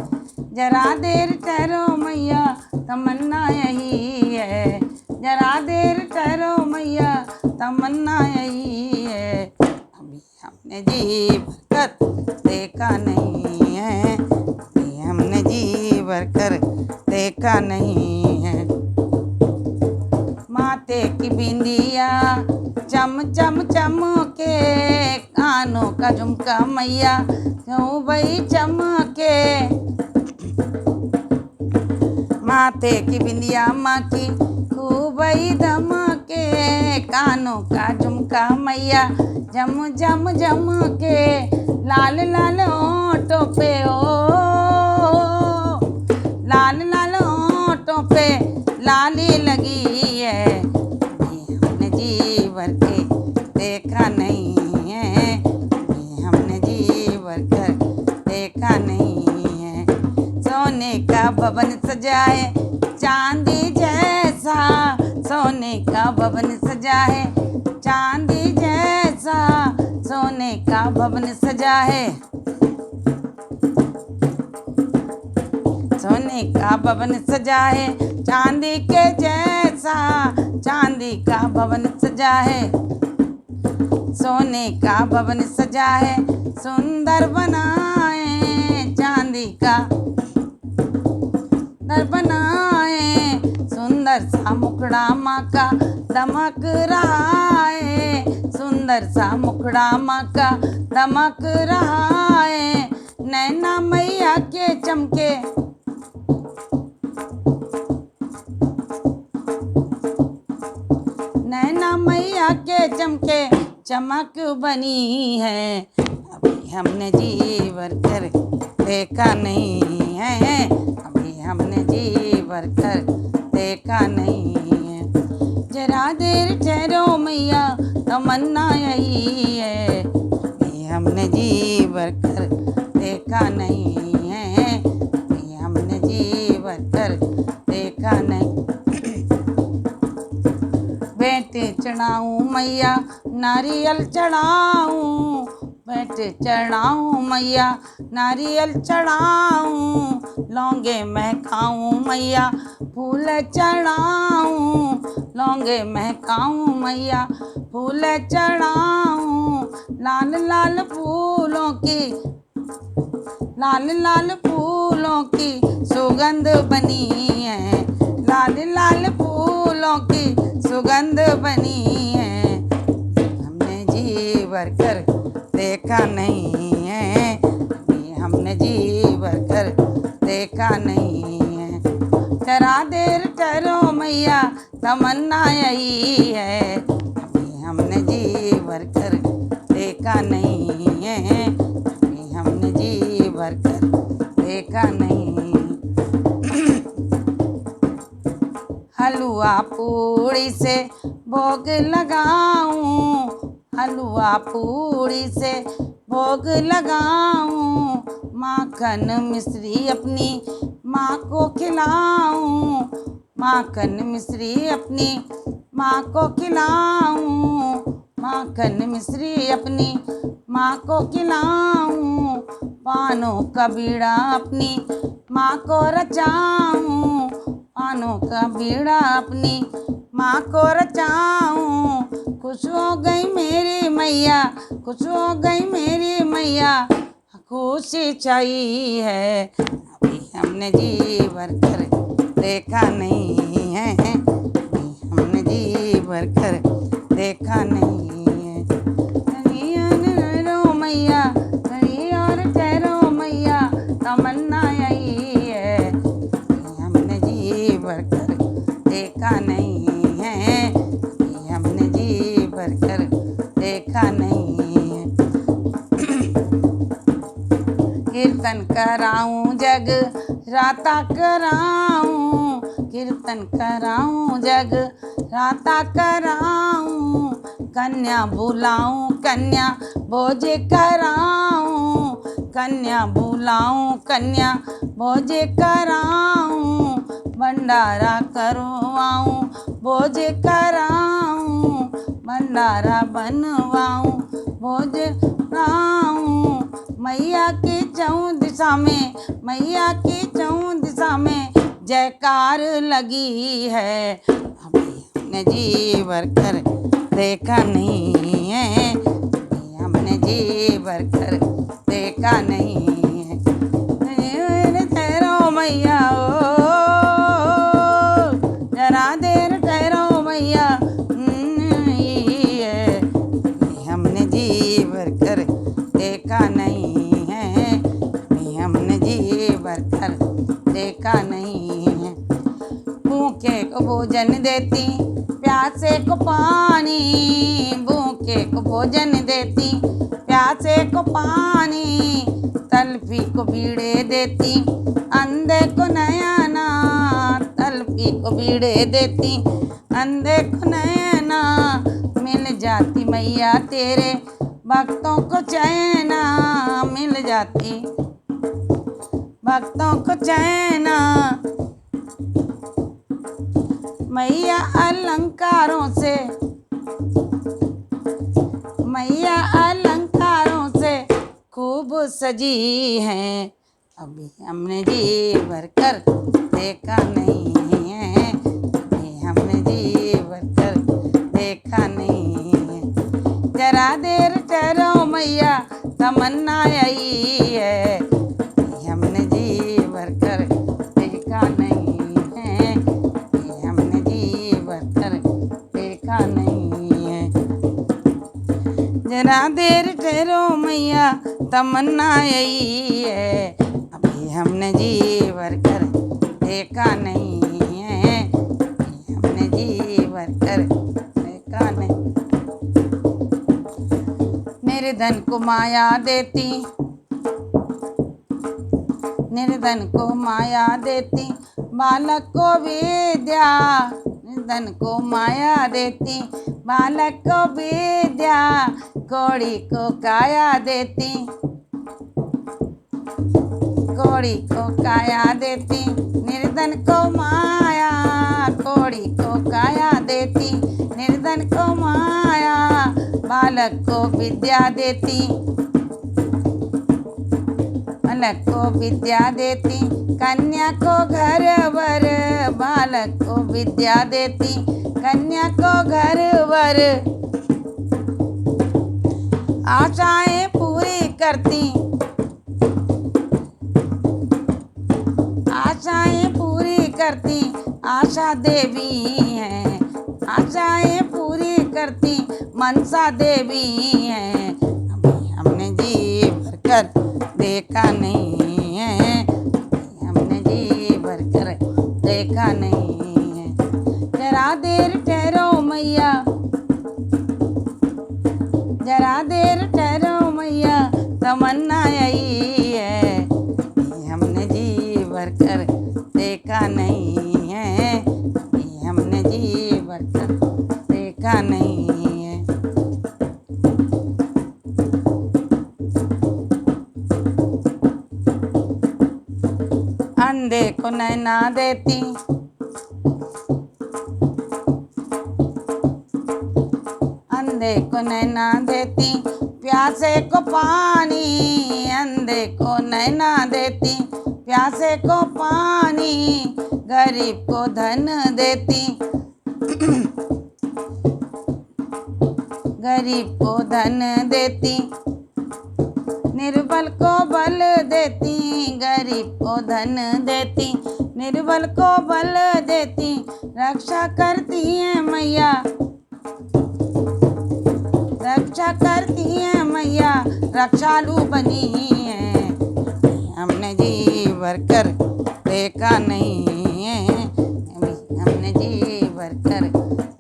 जरा देर ठहरो मैया, तमन्ना यही है, जरा देर ठहरो मैया, तमन्ना यही है। अभी हमने जी भर कर देखा नहीं है, अभी हमने जी भर कर देखा नहीं है। माथे की बिंदिया चम चम चमके, कानों का झुमका मैया क्यों भाई चमके। माथे की बिंदिया माँ की खूब ही धमके, कानों का झुमका मैया जम जम जम के। लाल लाल होठों पे ओ, लाल लाल होठों पे लाली लगी है। हमने जी भर के देखा नहीं है, हमने जी भर कर देखा नहीं है। सोने का भवन सजा है चांदी जैसा, सोने का भवन सजा है चांदी जैसा, सोने का भवन सजा है, सोने का भवन सजा है चांदी के जैसा, चांदी का भवन सजा है, सोने का भवन सजा है सुंदर बनाए, चांदी का दर बनाए सुंदर सुंदर सा मुखड़ा माँ का दमक रहा है, सुंदर सा मुखड़ा माँ का दमक रहा है। नैना मैया के चमके, नैना मैया के चमके चमक बनी है। अभी हमने जी भर कर देखा नहीं है, अभी हमने जी भर कर देखा नहीं है। जरा देर ठहरो मैया तमन्ना यही है, अभी हमने जी भर कर देखा नहीं है, अभी हमने जी भर कर देखा नहीं। बेटे चढ़ाऊं मैया नारियल चढ़ाऊं, बेटे चढ़ाऊं मैया नारियल चढ़ाऊं, लौंगे महकाऊं मैया फूल चढ़ाऊं, लौंगे महकाऊं मैया फूल चढ़ाऊं। लाल लाल फूलों की, लाल लाल फूलों की सुगंध बनी है, लाल लाल फूलों की सुगंध बनी है। हमने जी भर कर देखा नहीं है, अभी हमने जी भर कर देखा नहीं है। जरा देर ठहरो मैया तमन्ना यही है, अभी हमने जी भर कर देखा नहीं है, अभी हमने जी भर कर देखा नहीं। हलवा पूड़ी से भोग लगाऊं, हलवा पूड़ी से भोग लगाऊं, माखन मिश्री अपनी माँ को खिलाऊं, माखन मिश्री अपनी माँ को खिलाऊं, माखन मिश्री अपनी माँ को खिलाऊं। पानों का बीड़ा अपनी माँ को रचाऊं, पानों का बीड़ा अपनी माँ को रचाऊं। खुश हो गई मेरी मैया, खुश हो गई मेरी मैया, खुशी छाई है। अभी हमने जी भर कर देखा नहीं है, अभी हमने जी भर कर देखा नहीं है। ठहरो मैया, और ठहरो मैया, तमन्ना यही है, अभी हमने जी भर कर देखा नहीं है, अभी हमने जी भर कर देखा नहीं है। कीर्तन कराऊं जग राता कराऊं, कीर्तन कराऊं जग राता कराऊं, कन्या बुलाऊं कन्या भोज कराऊं, कन्या बुलाऊं कन्या भोज कराऊं, भंडारा करवाऊं भोज कराऊं, भंडारा बनवाऊं भोज कराऊं। मैया की चौं दिशा में, मैया की चौं दिशा में जयकार लगी है, अभी हमने जी भर कर देखा नहीं है, अभी हमने जी भर कर देखा नहीं है। ठहरो मैया ओ, जरा देर ठहरो मैया, ये है, अभी हमने जी भर कर देखा नहीं है, अभी हमने जी भर कर देखा नहीं है। भूखे को भोजन देती प्यासे को पानी, भूखे को भोजन देती प्यासे को पानी, तलफी को बीड़े देती अंधे को नयना, तलफी को बीड़े देती अंधे को नयना। मिल जाती मैया तेरे भक्तों को चैना, मिल जाती भक्तों को चैना। मैया अलंकारों से, मैया अलंकारों से खूब सजी है, अभी हमने जी भर कर देखा नहीं है, अभी हमने जी भर कर देखा नहीं है। जरा देर ठहरो मैया तमन्ना यही है, अभी हमने जी भर कर देखा नहीं है, अभी हमने जी जरा देर ठहरो मैया तमन्ना यही है, अभी हमने जी भर कर देखा नहीं है, अभी हमने जी भर कर देखा नहीं। निर्धन को माया देती, निर्धन को माया देती, बालक को विद्या, निर्धन को माया देती, बालक को विद्या, कौड़ी को काया देती, कौड़ी को काया देती, निर्धन को माया, कौड़ी को काया देती, निर्धन को माया, बालक को विद्या देती, बालक को विद्या देती, कन्या को घर वर, बालक को विद्या देती, कन्या को घर वर, आशाएं पूरी करती, आशाएं पूरी करती, आशा देवी है, आशाएं पूरी करती, मनसा देवी है, अभी हमने जी भरकर देखा नहीं है, हमने जी भरकर देखा नहीं है। जरा देर ठहरो मैया, जरा देर ठहरो मैया तमन्ना यही है, हमने जी भरकर देखा नहीं है, हमने जी भरकर देखा नहीं है। अंधे को नैना देती, अंधे को नैना देती, प्यासे को पानी, अंधे को नैना देती, प्यासे को पानी, गरीब को धन देती, गरीब को धन देती, निर्बल को बल देती, गरीब को धन देती, निर्बल को बल देती, रक्षा करती है मैया, रक्षा करती है मैया, रक्षालु बनी है, हमने जी भरकर देखा नहीं है, हमने जी भरकर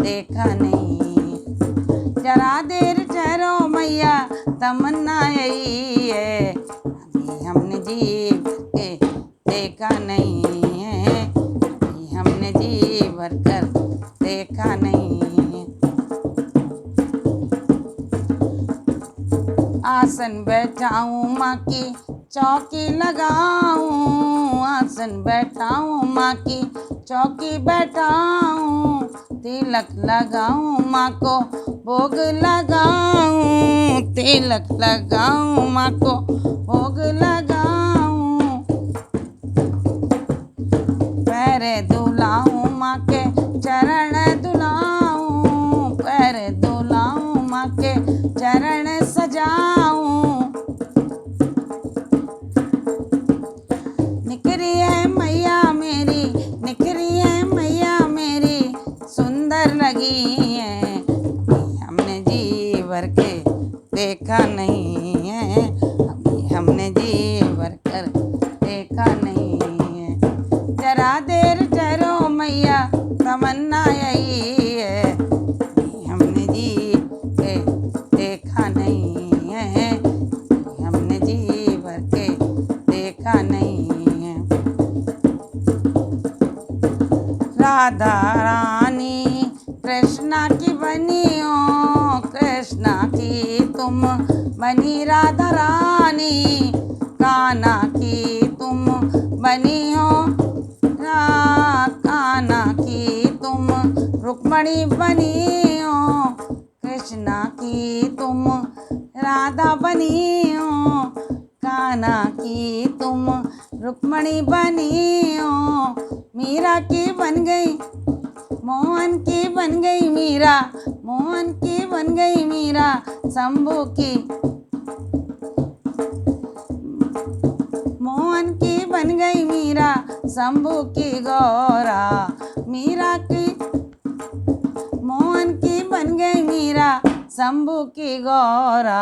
देखा नहीं। जरा देर ठहरो मैया तमन्ना यही है, अभी हमने जी भर के देखा नहीं है, अभी हमने जी भरकर देखा नहीं है। आसन बैठाऊं माँ की चौकी लगाऊं, आसन बैठाऊं माँ की चौकी बैठाऊं, तिलक लगाऊं माँ को भोग लगाऊं, तिलक लगाऊं माँ को भोग लगाऊं, पैर दुलाऊं माँ के चरण दुलाऊं, पैर दुलाऊं माँ के चरण सजाऊं, निखरी है मैया मेरी, निखरी है मैया मेरी, सुंदर लगी है, हमने जी भर के देखा नहीं है, अभी हमने जी भर कर देखा नहीं है। जरा देर ठहरो मैया तमन्ना यही है, अभी हमने जी के देखा नहीं है, अभी हमने जी भर के देखा नहीं है। राधा रानी कृष्णा की बनी हो, कृष्णा की तुम बनी राधा रानी, कान्हा की तुम बनी हो, कान्हा की तुम रुक्मणी बनी हो, कृष्णा की तुम राधा बनी हो, कान्हा की तुम रुक्मणी बनी हो, मीरा की बन गई, मोहन की बन गई मीरा, मोहन की बन गई मीरा, शंभू की, मोहन की बन गई मीरा, शंभू की गौरा, मीरा की, मोहन की बन गई मीरा, शंभू की गौरा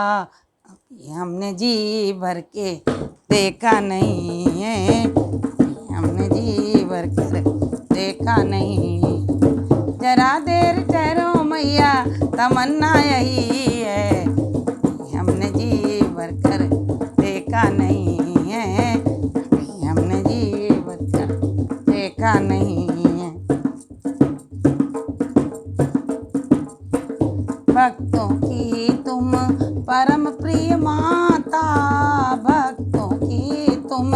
अभी हमने जी भर के देखा नहीं है, हमने जी भर कर देखा नहीं। जरा देर ठहरो मैया तमन्ना यही है, हमने जी भर कर देखा नहीं है, हमने जी भर कर देखा नहीं है। भक्तों की तुम परम प्रिय माता, भक्तों की तुम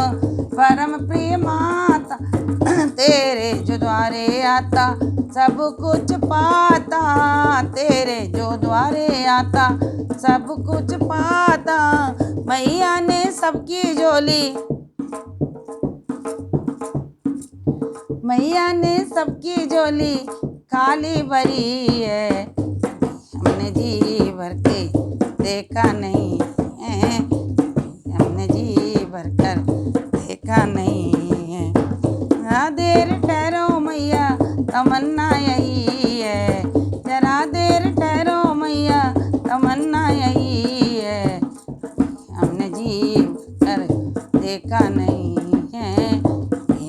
परम प्रिय माता, तेरे जो द्वारे आता सब कुछ पाता, तेरे जो द्वारे आता सब कुछ पाता। मैया ने सबकी झोली, मैया ने सबकी झोली खाली भरी है, हमने जी भर के देखा नहीं है, हमने जी भर कर देखा नहीं है। जरा देर ठहरो मैया तमन्ना यही है, जरा देर ठहरो मैया तमन्ना यही है, हमने जी भर कर देखा नहीं है,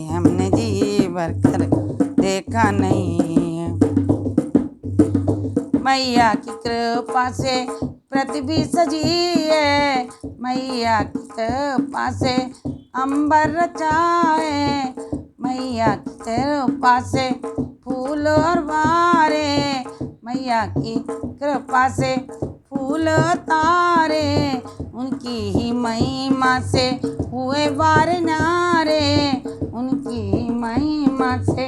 हमने जी भर कर देखा नहीं है। मैया की कृपा से पृथ्वी सजी है, मैया की कृपा से अंबर रचा है, मैया की कृपा से फूल और बारे, मैया की कृपा से फूल तारे, उनकी ही महिमा से हुए बार नारे, उनकी ही महिमा से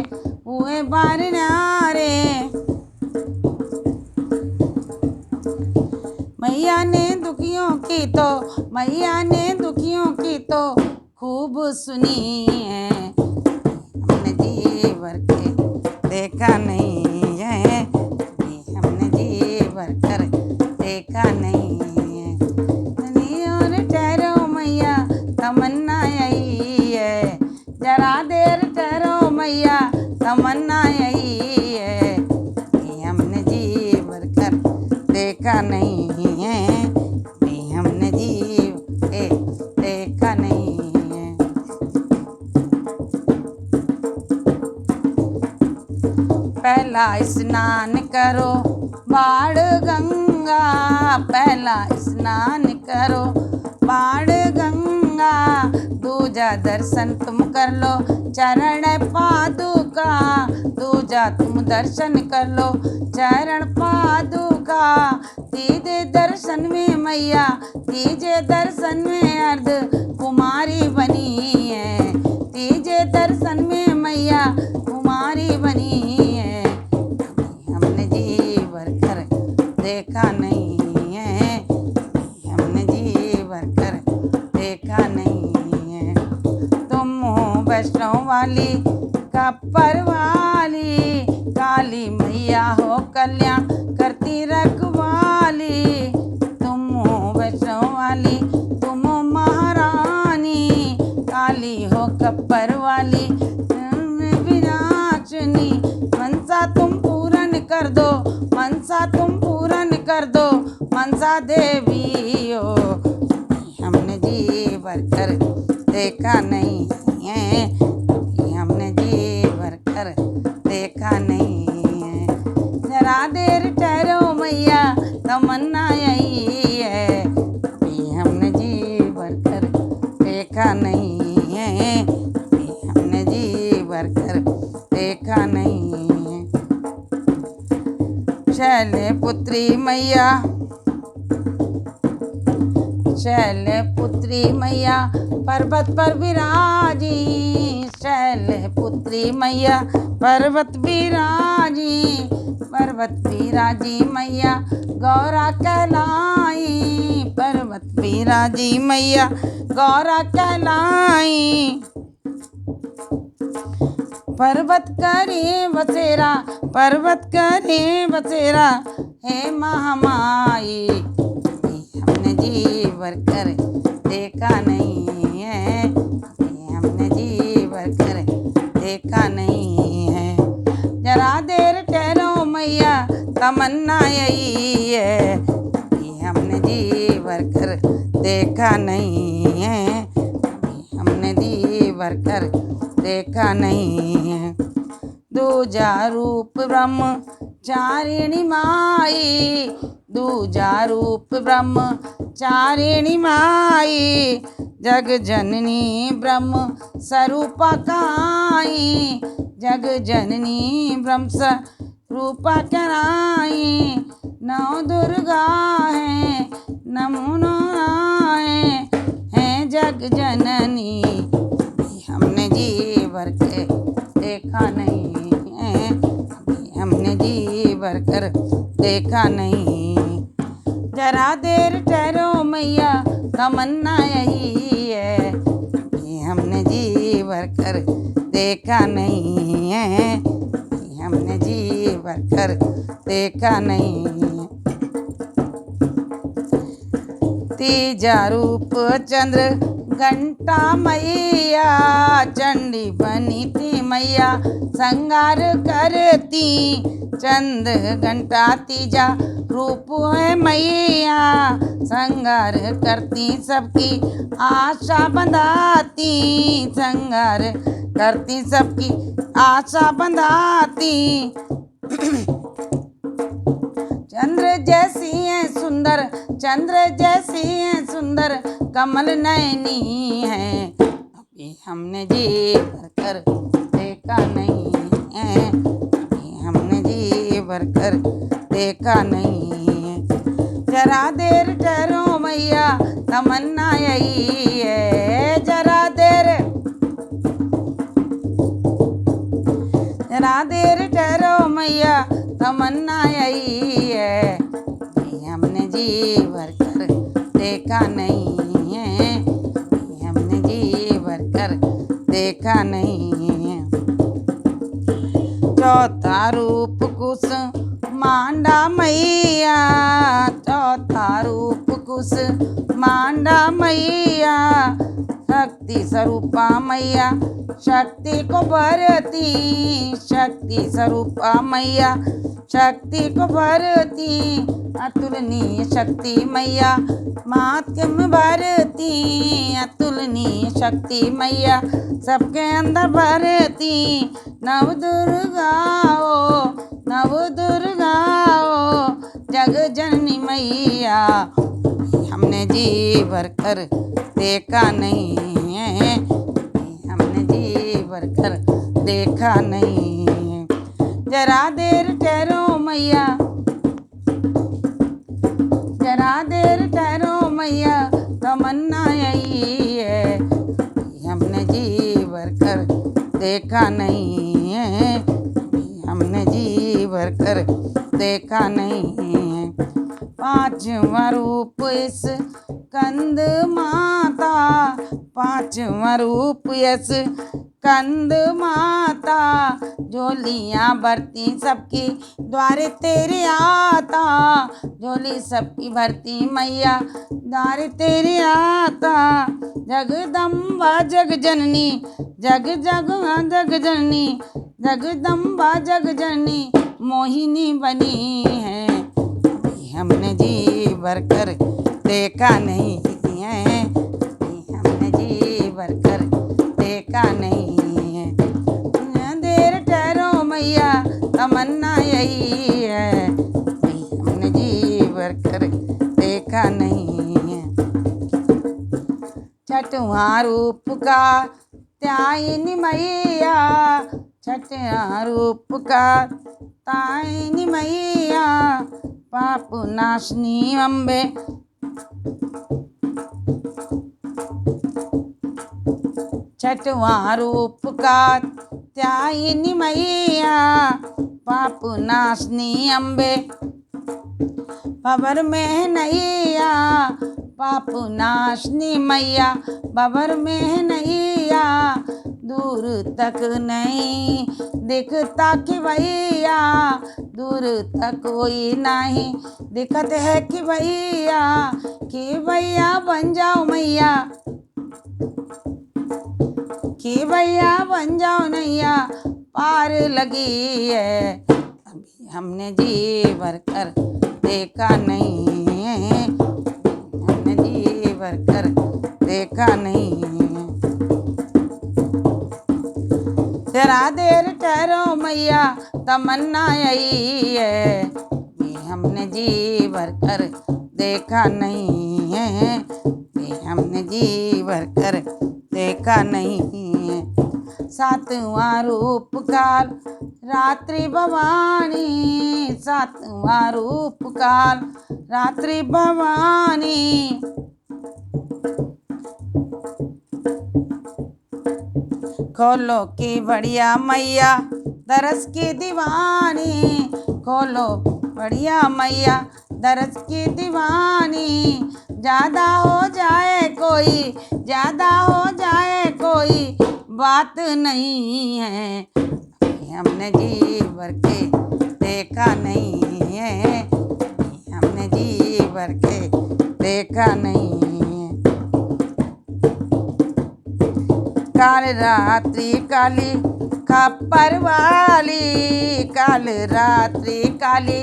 हुए बार नारे। मैया ने दुखियों की तो, मैया ने दुखियों की तो खूब सुनी है, हमने जी भर के देखा नहीं है, हमने जी भर कर देखा नहीं है। धनी और ठहरो मैया तमन्ना यही है, जरा देर ठहरो मैया तमन्ना यही है, हमने जी भर कर देखा नहीं है, हमने जी देखा नहीं है। पहला स्नान करो बाढ़ गंगा, पहला स्नान करो बाढ़ गंगा, दूजा दर्शन तुम कर लो चरण पादुका, दूजा तुम दर्शन कर लो चरण पादुका। तीजे दर्शन में मैया, तीजे दर्शन में अर्ध कुमारी बनी है, तीजे दर्शन में मैया कुमारी बनी है, हमने जी भर कर देखा नहीं है, हमने जी भर कर देखा नहीं है। तुम हो वैष्णव वाली कप्पर वाली, काली मैया हो कल्याण करती रखवाली, तुम हो वैष्णव वाली तुम हो महारानी, काली हो कप्पर वाली विनाशनी, मनसा तुम पूरन कर दो, मनसा तुम पूरन कर दो मनसा देवी हो, हमने जी भर कर देखा नहीं है, हमने जी भर कर देखा नहीं है। जरा देर ठहरो मैया तमन्ना यही है, हमने जी भर कर देखा नहीं है, हमने जी भर कर देखा नहीं है। शैल पुत्री मैया, शैल पुत्री मैया पर्वत पर विराजी, शैल पुत्री मैया पर्वत विराजी, पर्वत विराजी मैया गौरा कहलाई, पर्वत विराजी मैया गौरा कहलाई। पर्वत करे बसेरा, पर्वत करे बसेरा हे महामाई, हमने जी भर कर देखा नहीं है, हमने जी भर कर देखा नहीं है। जरा देर ठहरो मैया तमन्ना यही है, देखा नहीं है, कभी हमने जी भरकर देखा नहीं है। दूजा रूप ब्रह्मचारिणी माई, दूजा रूप ब्रह्मचारिणी माई, जग जननी ब्रह्म स्वरूपा काई, जग जननी ब्रह्म स्वरूपा कराई। नौ दुर्गा है नमो नारायण है जग जननी, हमने जी भर के देखा नहीं है, अभी हमने जी भर कर देखा नहीं। जरा देर ठहरो मैया तमन्ना यही है, अभी हमने जी भर कर देखा नहीं है, अभी हमने जी भर कर देखा नहीं है। तीजा रूप चंद्र घंटा मैया, चंडी बनी थी मैया संगार करती, चंद्र घंटा तीजा रूप है मैया, संगार करती सबकी आशा बंधाती, संगार करती सबकी आशा बंधाती। चंद्र जैसी है सुंदर, चंद्र जैसी है सुंदर कमल नयनी है, अभी हमने जी भरकर देखा नहीं है, अभी हमने जी भरकर देखा नहीं है। जरा देर ठहरो मैया तमन्ना यही है, जरा देर ठहरो मैया तमन्ना यही है, अभी हमने जी भरकर देखा नहीं है, अभी हमने जी भरकर देखा नहीं है। चौथा रूप कुश मांडा मैया, चौथा रूप कुश मांडा मैया, शक्ति स्वरूपा मैया शक्ति को भरती, शक्ति स्वरूपा मैया शक्ति को भरती, अतुलनीय शक्ति मैया महात्म भरती, अतुलनीय शक्ति मैया सबके अंदर भरती। नव दुर्गा ओ, नव दुर्गा ओ, जग जननी मैया, हमने जी भरकर देखा नहीं है, हमने जी भरकर देखा नहीं है। जरा देर ठहरो मैया, जरा देर ठहरो मैया तमन्ना यही है, हमने जी भरकर देखा नहीं है, हमने जी भरकर देखा नहीं है। पांचवा रूप इस कंद माता, पांचवा रूप यस कंद माता, झोलियाँ भरती सबकी द्वारे तेरे आता, झोली सबकी भरती मैया द्वारे तेरे आता। जगदम्बा जग जननी, जग जग जग जननी, जगदम्बा जग जननी मोहिनी बनी है, हमने जी भरकर देखा नहीं है, हमने जी भरकर देखा नहीं है। देर ठहरो मैया तमन्ना यही है, हमने जी भरकर देखा नहीं है। छठवां रूप का त्यायनी मैया, छठवां रूप का तायनी मैया, पाप नाशनी अम्बे, छठवां रूप का त्यायनी मैया, पाप नाशनी अम्बे, बबर में नैया, पाप नाशनी मैया बबर में नैया, दूर तक नहीं दिखता कि भैया, दूर तक कोई नहीं दिखत है कि भैया बन जाओ मैया, कि भैया बन जाओ नैया पार लगी है, अभी हमने जी भरकर देखा नहीं है, हमने जी भर कर देखा नहीं है। जरा देर ठहरो मैया तमन्ना यही है, भी हमने जी भर कर देखा नहीं है, भी हमने जी भर कर देखा नहीं है। सातवां रूप काल रात्रि भवानी, सातवां रूप काल रात्रि भवानी, खोलो की बढ़िया मैया दरस की दीवानी, खोलो बढ़िया मैया दरस की दीवानी। ज्यादा हो जाए कोई, ज्यादा हो जाए कोई बात नहीं है, हमने जी भर के देखा नहीं है, हमने जी भर के देखा नहीं है। काल रात्रि काली खप्पर वाली, काल रात्रि काली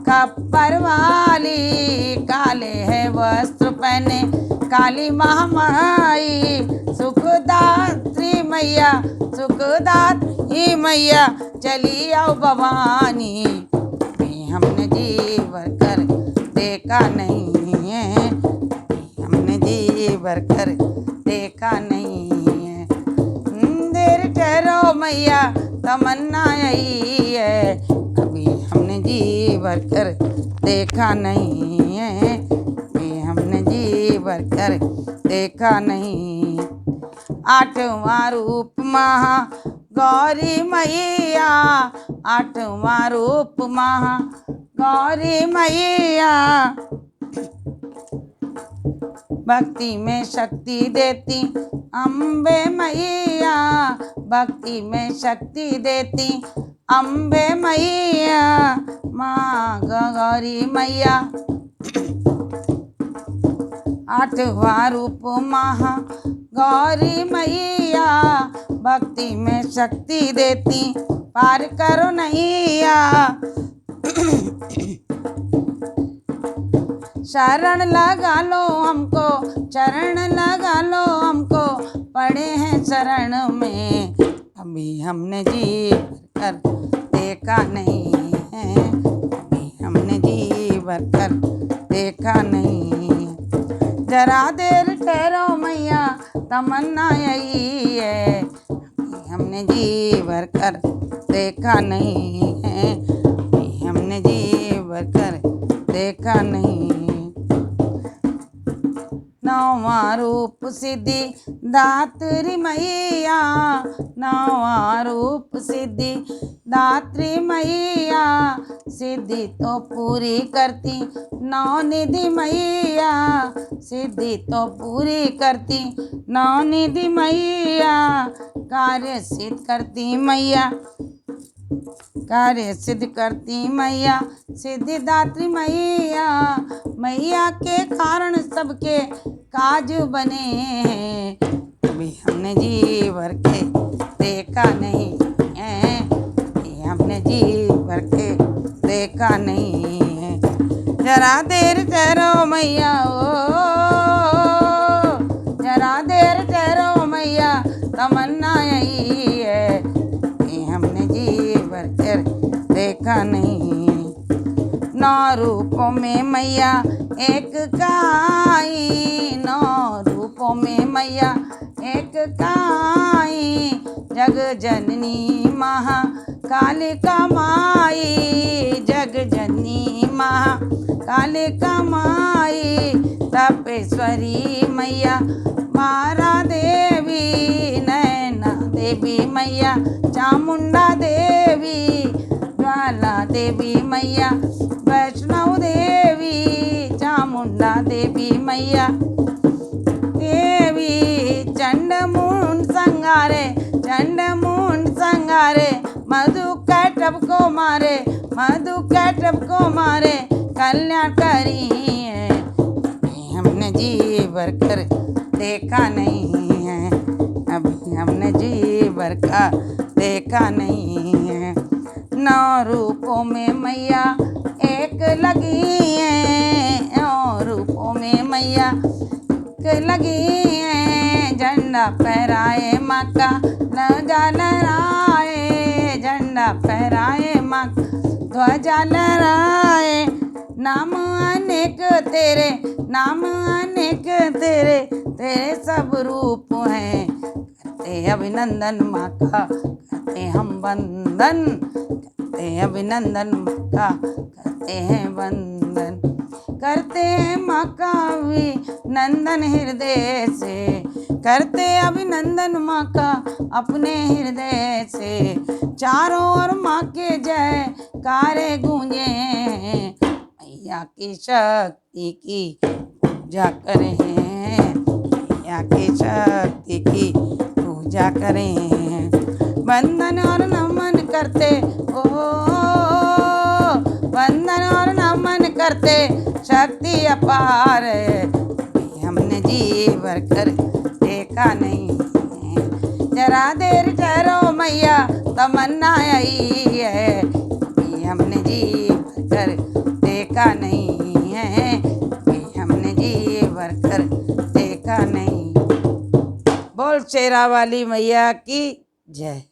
खप्पर वाली, काले है वस्त्र पहने काली महामाई। सुखदात्री मैया, सुखदात्री मैया चली आओ भवानी, हमने जी भर कर देखा नहीं है, हमने जी भर कर देखा नहीं है। देर ठहरो मैया तमन्ना यही है, अभी हमने जी भर कर देखा नहीं है, अभी हमने जी भर कर देखा नहीं। आठवां रूप महा गौरी मैया, आठवां रूप महा गौरी मैया, भक्ति में शक्ति देती अम्बे मैया, भक्ति में शक्ति देती अम्बे मैया, माँ गौरी मैया। आठवां रूप महा गौरी मैया, भक्ति में शक्ति देती पार करो नैया। शरण लगा लो हमको, चरण लगा लो हमको, पड़े हैं शरण में, अभी हमने जी भर कर देखा नहीं है, अभी हमने जी भर कर देखा नहीं है। जरा देर ठहरो मैया तमन्ना यही है, अभी हमने जी भर कर देखा नहीं है, अभी हमने जी भर कर देखा नहीं। नौवां रूप सिद्धि दात्री मैया, नौवां रूप सिद्धि दात्री मैया, सिद्धि तो पूरी करती नौनिधि मैया, सिद्धि तो पूरी करती नौनिधि मैया, कार्य सिद्ध करती मैया, कार्य सिद्ध करती मैया, सिद्धिदात्री मैया, मैया के कारण सबके काज बने हैं, अभी हमने जी भर के देखा नहीं है, अभी हमने जी भर के देखा नहीं है। जरा देर ठहरो मैया ओ, जरा देर ठहरो मैया तमन्ना यही है, हमने जी भर कर देखा नहीं। नौ रूपों में मैया एक काई, नौ रूपों में मैया एक काई, जग जननी महा कालिका माई, जग जननी महा कालिका माई, तपेश्वरी मैया मारा देवी, नैना देवी मैया चामुंडा देवी, ज्वाला देवी मैया वैष्णव देवी, चामुंडा देवी मैया देवी, चंडमुंड संगारे, चंडमुंड संगारे, मधु कैटब को मारे, मधु कैटब को मारे, कल्याण करी है, हमने जी भर कर देखा नहीं है, अभी हमने जी भर का देखा नहीं है। नौ रूपों में मैया एक लगी है, नौ रूपों में मैया लगी है, झंडा फहराए माँ का ध्वजा लहराए, झंडा फहराए माँ का ध्वजा लहराए। नाम अनेक तेरे, नाम अनेक तेरे, तेरे सब रूप हैं, करते अभिनंदन माँ का करते हम वंदन, करते अभिनंदन माँ का करते हैं वंदन, करते हैं माँ का अभिनंदन हृदय से, करते अभिनंदन माँ का अपने हृदय से। चारों ओर माँ के जय कारे गूंजे, मैया की शक्ति की पूजा करें, मैया की शक्ति की पूजा करें। वंदन और नमन करते ओ, वंदन और नमन करते शक्ति अपार, हमने जी भर कर देखा नहीं, जरा देर ठहरो मैया तमन्ना आई है, हमने जी भर कर देखा नहीं है, हमने जी भर कर देखा नहीं। बोल शेरा वाली मैया की जय।